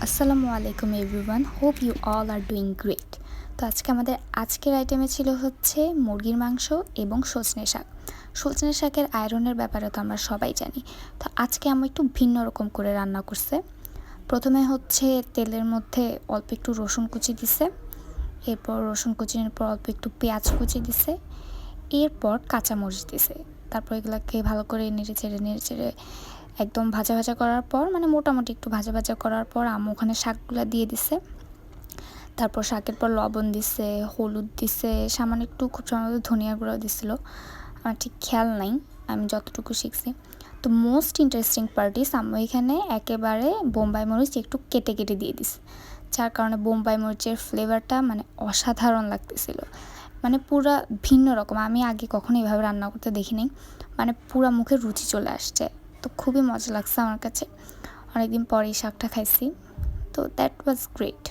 আসসালামু আলাইকুম everyone, hope you all are doing great. তো আমাদের আজকের আইটেমে ছিল হচ্ছে মুরগির মাংস এবং সজনে শাক। সজনে শাকের আয়রনের ব্যাপারে তো আমরা সবাই জানি। তো আজকে আমি একটু ভিন্ন রকম করে রান্না করছে। প্রথমে হচ্ছে তেলের মধ্যে অল্প একটু রসুন কুচি দিছে, এরপর রসুন কুচির পর অল্প একটু পেঁয়াজ কুচি দিছে, এরপর কাঁচামরিচ দিছে। তারপর এগুলোকে ভালো করে নেড়ে চেড়ে একদম ভাজা ভাজা করার পর, মানে মোটামুটি একটু ভাজা ভাজা করার পর আম্মু ওখানে শাকগুলো দিয়ে দিছে। তারপর শাকের পর লবণ দিছে, হলুদ দিছে, সামান্য একটু খুব সম্ভবত ধনিয়া গুঁড়ো দিছিল, আমার ঠিক খেয়াল নাই, আমি যতটুকু শিখছি। তো মোস্ট ইন্টারেস্টিং পার্ট ইজ আম্মু এখানে একেবারে বোম্বাই মরিচ একটু কেটে কেটে দিয়ে দিছে, যার কারণে বোম্বাই মরিচের ফ্লেভারটা মানে অসাধারণ লাগতেছিল, মানে পুরা ভিন্ন রকম। আমি আগে কখনো এভাবে রান্না করতে দেখিনি, মানে পুরা মুখে রুচি চলে আসছে। তো খুবই মজা লাগছে আমার কাছে, অনেকদিন পরে এই শাকটা খাইছি। তো দ্যাট ওয়াজ গ্রেট।